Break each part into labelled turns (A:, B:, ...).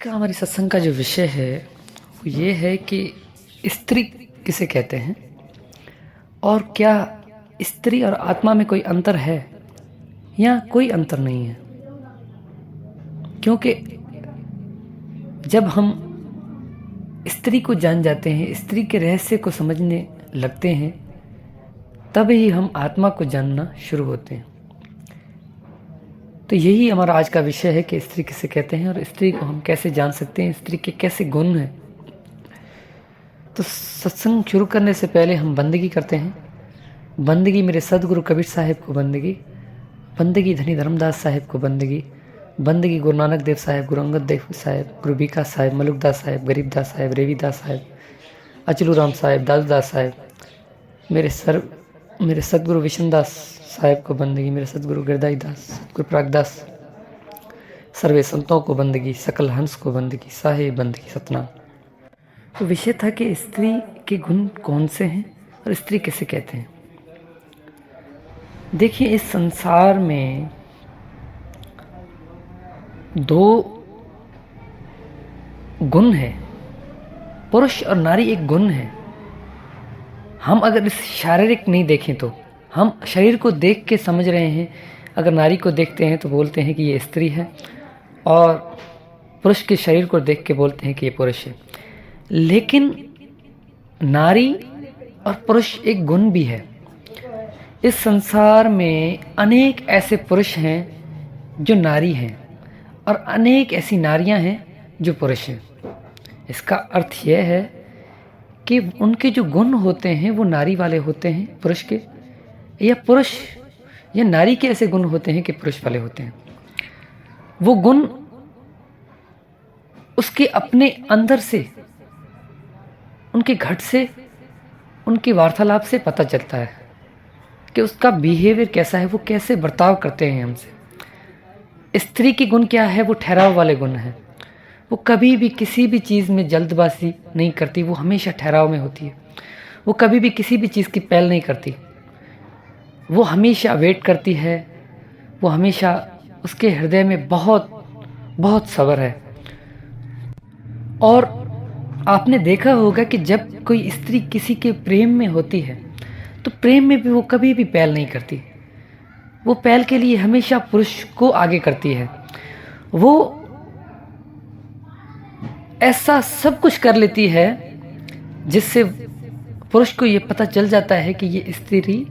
A: का हमारे सत्संग का जो विषय है वो ये है कि स्त्री किसे कहते हैं और क्या स्त्री और आत्मा में कोई अंतर है या कोई अंतर नहीं है। क्योंकि जब हम स्त्री को जान जाते हैं, स्त्री के रहस्य को समझने लगते हैं, तब ही हम आत्मा को जानना शुरू होते हैं। तो यही हमारा आज का विषय है कि स्त्री किसे कहते हैं और स्त्री को हम कैसे जान सकते हैं, स्त्री के कैसे गुण हैं। तो सत्संग शुरू करने से पहले हम बंदगी करते हैं। बंदगी मेरे सदगुरु कबीर साहिब को बंदगी, बंदगी धनी धर्मदास साहिब को बंदगी, बंदगी गुरु नानक देव साहिब, गुरु अंगद देव साहिब, गुरु विकास साहिब, मलुकदास साहिब, गरीबदास साहिब, रेवीदास साहिब, अचलू राम साहिब, दासूदास साहिब, मेरे सदगुरु विष्णुदास साहिब को बंदगी, मेरे सदगुरु गिरदाई दास, सतगुरु प्रागदास, सर्वे संतों को बंदगी, सकल हंस को बंदगी, साहेब बंदगी सतनाम। तो विषय था कि स्त्री के गुण कौन से हैं और स्त्री किसे कहते हैं। देखिए, इस संसार में दो गुण है, पुरुष और नारी एक गुण है। हम अगर इस शारीरिक नहीं देखें तो हम शरीर को देख के समझ रहे हैं। अगर नारी को देखते हैं तो बोलते हैं कि ये स्त्री है, और पुरुष के शरीर को देख के बोलते हैं कि ये पुरुष है। लेकिन नारी और पुरुष एक गुण भी है। इस संसार में अनेक ऐसे पुरुष हैं जो नारी हैं और अनेक ऐसी नारियां हैं जो पुरुष हैं। इसका अर्थ यह है कि उनके जो गुण होते हैं वो नारी वाले होते हैं पुरुष के, या पुरुष या नारी के ऐसे गुण होते हैं कि पुरुष वाले होते हैं। वो गुण उसके अपने अंदर से, उनके घट से, उनकी वार्तालाप से पता चलता है कि उसका बिहेवियर कैसा है, वो कैसे बर्ताव करते हैं हमसे। स्त्री के गुण क्या है? वो ठहराव वाले गुण हैं। वो कभी भी किसी भी चीज़ में जल्दबाजी नहीं करती, वो हमेशा ठहराव में होती है। वो कभी भी किसी भी चीज़ की पहल नहीं करती, वो हमेशा वेट करती है। वो हमेशा, उसके हृदय में बहुत बहुत सब्र है। और आपने देखा होगा कि जब कोई स्त्री किसी के प्रेम में होती है तो प्रेम में भी वो कभी भी पहल नहीं करती। वो पहल के लिए हमेशा पुरुष को आगे करती है। वो ऐसा सब कुछ कर लेती है जिससे पुरुष को ये पता चल जाता है कि ये स्त्री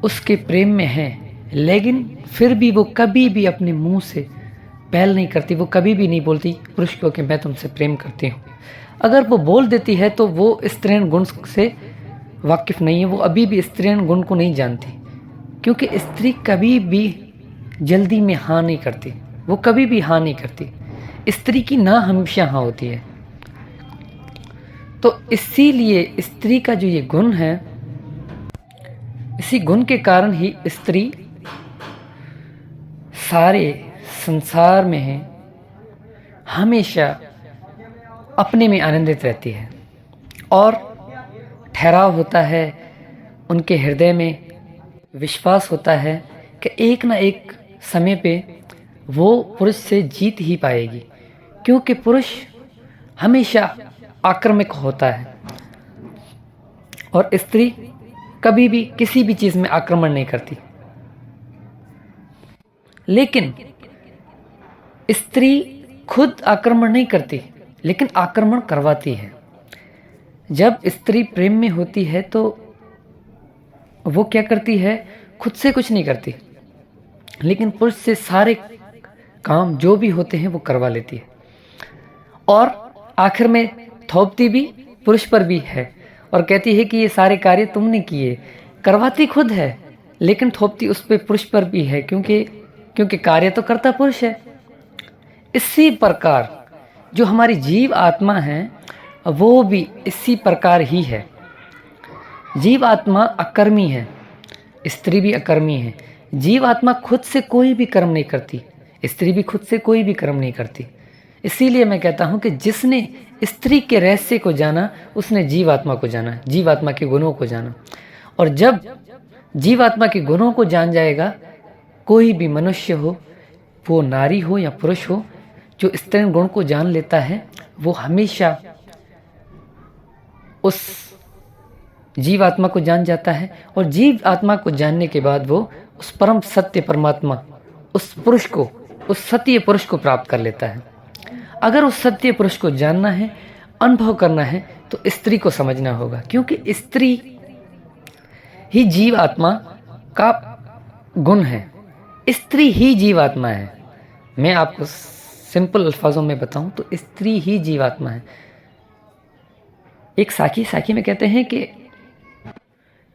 A: उसके प्रेम में है। लेकिन फिर भी वो कभी भी अपने मुंह से पहल नहीं करती। वो कभी भी नहीं बोलती पुरुष को कि मैं तुमसे प्रेम करती हूँ। अगर वो बोल देती है तो वो स्त्रीण गुण से वाकिफ़ नहीं है। वो अभी भी स्त्रीण गुण को नहीं जानती, क्योंकि स्त्री कभी भी जल्दी में हाँ नहीं करती। वो कभी भी हाँ नहीं करती। स्त्री की ना हमेशा हाँ होती है। तो इसीलिए स्त्री का जो ये गुण है, इसी गुण के कारण ही स्त्री सारे संसार में है, हमेशा अपने में आनंदित रहती है और ठहराव होता है। उनके हृदय में विश्वास होता है कि एक ना एक समय पे वो पुरुष से जीत ही पाएगी, क्योंकि पुरुष हमेशा आक्रामक होता है और स्त्री कभी भी किसी भी चीज़ में आक्रमण नहीं करती। लेकिन स्त्री खुद आक्रमण नहीं करती, लेकिन आक्रमण करवाती है। जब स्त्री प्रेम में होती है तो वो क्या करती है? खुद से कुछ नहीं करती, लेकिन पुरुष से सारे काम जो भी होते हैं वो करवा लेती है, और आखिर में थोपती भी पुरुष पर भी है और कहती है कि ये सारे कार्य तुमने किए। करवाती खुद है लेकिन थोपती उस पर पुरुष पर भी है, क्योंकि कार्य तो करता पुरुष है। इसी प्रकार जो हमारी जीव आत्मा है वो भी इसी प्रकार ही है। जीव आत्मा अकर्मी है, स्त्री भी अकर्मी है। जीव आत्मा खुद से कोई भी कर्म नहीं करती, स्त्री भी खुद से कोई भी कर्म नहीं करती। इसीलिए मैं कहता हूँ कि जिसने स्त्री के रहस्य को जाना उसने जीव आत्मा को जाना, जीव आत्मा के गुणों को जाना। और जब जीव आत्मा के गुणों को जान जाएगा, कोई भी मनुष्य हो, वो नारी हो या पुरुष हो, जो स्त्रीण गुण को जान लेता है वो हमेशा उस जीव आत्मा को जान जाता है, और जीव आत्मा को जानने के बाद वो उस परम सत्य परमात्मा, उस पुरुष को, उस सत्य पुरुष को प्राप्त कर लेता है। अगर उस सत्य पुरुष को जानना है, अनुभव करना है, तो स्त्री को समझना होगा, क्योंकि स्त्री ही जीव आत्मा का गुण है। स्त्री ही जीव आत्मा है। मैं आपको सिंपल अल्फाजों में बताऊं तो स्त्री ही जीव आत्मा है। एक साखी में कहते हैं कि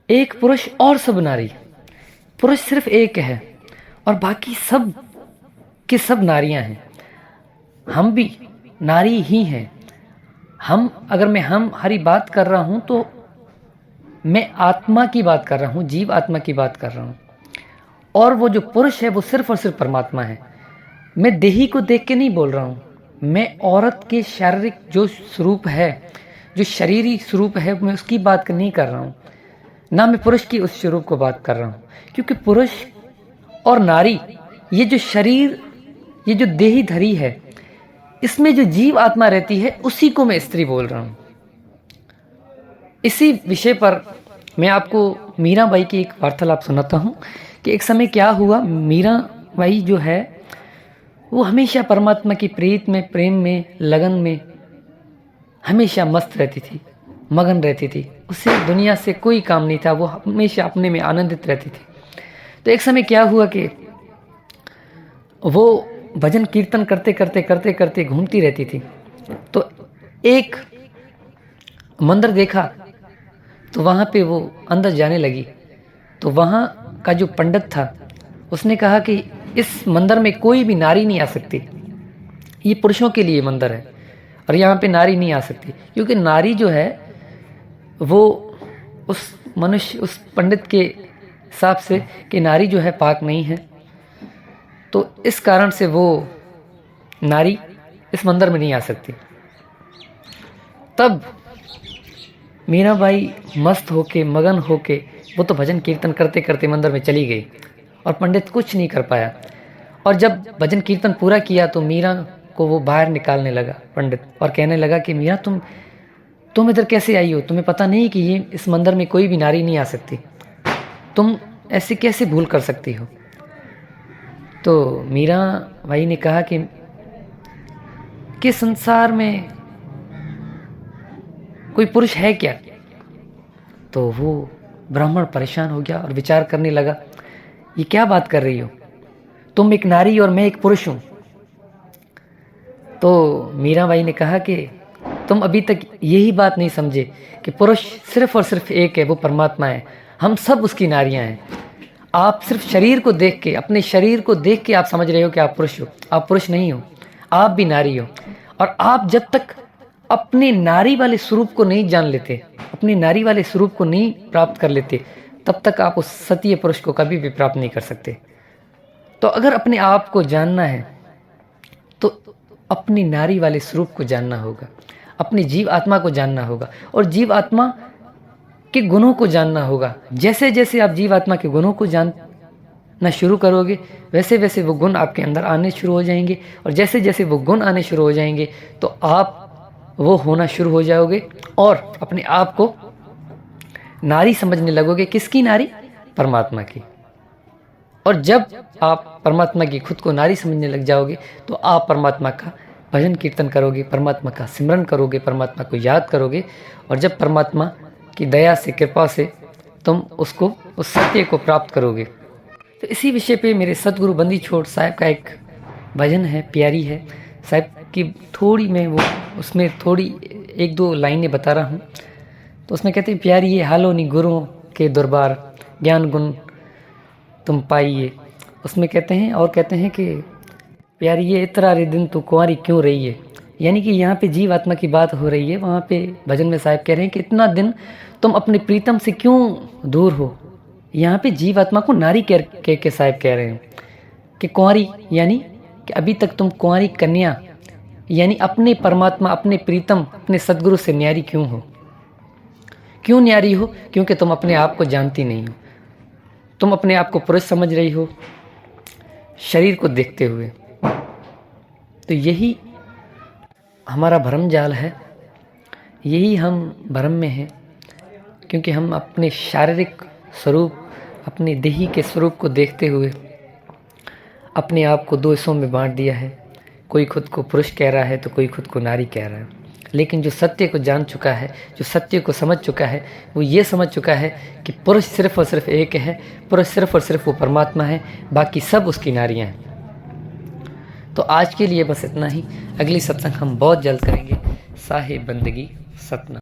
A: एक पुरुष और सब नारी। पुरुष सिर्फ एक है और बाकी सब की सब नारियां हैं। हम भी नारी ही हैं। अगर मैं हमारी बात कर रहा हूं तो मैं आत्मा की बात कर रहा हूं, जीव आत्मा की बात कर रहा हूं, और वो जो पुरुष है वो सिर्फ और सिर्फ परमात्मा है। मैं देही को देख के नहीं बोल रहा हूं, मैं औरत के शारीरिक जो स्वरूप है, जो शरीरी स्वरूप है, मैं उसकी बात नहीं कर रहा हूं, ना मैं पुरुष की उस स्वरूप को बात कर रहा हूं। क्योंकि पुरुष और नारी, ये जो शरीर, ये जो देही धरी है, इसमें जो जीव आत्मा रहती है उसी को मैं स्त्री बोल रहा हूं। इसी विषय पर मैं आपको मीराबाई की एक वार्तालाप सुनाता हूं कि एक समय क्या हुआ। मीराबाई जो है वो हमेशा परमात्मा की प्रीत में, प्रेम में, लगन में हमेशा मस्त रहती थी, मगन रहती थी। उससे दुनिया से कोई काम नहीं था, वो हमेशा अपने में आनंदित रहती थी। तो एक समय क्या हुआ कि वो भजन कीर्तन करते करते घूमती रहती थी। तो एक मंदिर देखा, तो वहाँ पे वो अंदर जाने लगी। तो वहाँ का जो पंडित था उसने कहा कि इस मंदिर में कोई भी नारी नहीं आ सकती, ये पुरुषों के लिए मंदिर है और यहाँ पे नारी नहीं आ सकती, क्योंकि नारी जो है वो उस मनुष्य, उस पंडित के हिसाब से कि नारी जो है पाक नहीं है, तो इस कारण से वो नारी इस मंदिर में नहीं आ सकती। तब मीराबाई मस्त होके, मगन होके, वो तो भजन कीर्तन करते करते मंदिर में चली गई और पंडित कुछ नहीं कर पाया। और जब भजन कीर्तन पूरा किया तो मीरा को वो बाहर निकालने लगा पंडित, और कहने लगा कि मीरा तुम इधर कैसे आई हो? तुम्हें पता नहीं कि ये इस मंदिर में कोई भी नारी नहीं आ सकती? तुम ऐसे कैसे भूल कर सकती हो? तो मीराबाई ने कहा कि संसार में कोई पुरुष है क्या? तो वो ब्राह्मण परेशान हो गया और विचार करने लगा, ये क्या बात कर रही हो? तुम एक नारी और मैं एक पुरुष हूं। तो मीराबाई ने कहा कि तुम अभी तक यही बात नहीं समझे कि पुरुष सिर्फ और सिर्फ एक है, वो परमात्मा है, हम सब उसकी नारियां हैं। आप सिर्फ शरीर को देख के, अपने शरीर को देख के आप समझ रहे हो कि आप पुरुष हो। आप पुरुष नहीं हो, आप भी नारी हो। और आप जब तक अपने नारी वाले स्वरूप को नहीं जान लेते, अपने नारी वाले स्वरूप को नहीं प्राप्त कर लेते, तब तक आप उस सत्य पुरुष को कभी भी प्राप्त नहीं कर सकते। तो अगर अपने आप को जानना है तो अपनी नारी वाले स्वरूप को जानना होगा, अपनी जीव आत्मा को जानना होगा, और जीव आत्मा के गुणों को जानना होगा। जैसे जैसे आप जीव आत्मा के गुणों को जानना शुरू करोगे, वैसे वैसे वो गुण आपके अंदर आने शुरू हो जाएंगे, और जैसे जैसे वो गुण आने शुरू हो जाएंगे तो आप वो होना शुरू हो जाओगे और अपने आप को नारी समझने लगोगे। किसकी नारी? परमात्मा की। और जब आप परमात्मा की खुद को नारी समझने लग जाओगे तो आप परमात्मा का भजन कीर्तन करोगे, परमात्मा का सिमरन करोगे, परमात्मा को याद करोगे, और जब परमात्मा की दया से, कृपा से तुम उसको, उस सत्य को प्राप्त करोगे। तो इसी विषय पे मेरे सतगुरु बंदी छोड़ साहब का एक भजन है, प्यारी है साहब की, थोड़ी मैं वो उसमें थोड़ी एक दो लाइनें बता रहा हूँ। तो उसमें कहते हैं, प्यारी ये हालो नी गुरुओं के दरबार, ज्ञान गुण तुम पाइए। उसमें कहते हैं, और कहते हैं कि प्यारी ये इतरा रे दिन तू कुंवारी क्यों रही है। यानी कि यहाँ पे जीव आत्मा की बात हो रही है, वहाँ पे भजन में साहब कह रहे हैं कि इतना दिन तुम अपने प्रीतम से क्यों दूर हो। यहाँ पे जीव आत्मा को नारी कह के साहब कह रहे हैं कि कुंवारी, यानी कि अभी तक तुम कुंवारी कन्या, यानी अपने परमात्मा, अपने प्रीतम, अपने सदगुरु से न्यारी क्यों हो? क्यों न्यारी हो? क्योंकि तुम अपने आप को जानती नहीं हो। तुम अपने आप को पुरुष समझ रही हो शरीर को देखते हुए। तो तो यही हमारा भ्रम जाल है, यही हम भ्रम में हैं, क्योंकि हम अपने शारीरिक स्वरूप, अपने देही के स्वरूप को देखते हुए अपने आप को दो हिस्सों में बांट दिया है। कोई खुद को पुरुष कह रहा है तो कोई खुद को नारी कह रहा है। लेकिन जो सत्य को जान चुका है, जो सत्य को समझ चुका है, वो ये समझ चुका है कि पुरुष सिर्फ और सिर्फ एक है, पुरुष सिर्फ और सिर्फ वो परमात्मा है, बाकी सब उसकी नारियां हैं। तो आज के लिए बस इतना ही। अगली सत्संग हम बहुत जल्द करेंगे। साहिब बंदगी सतना।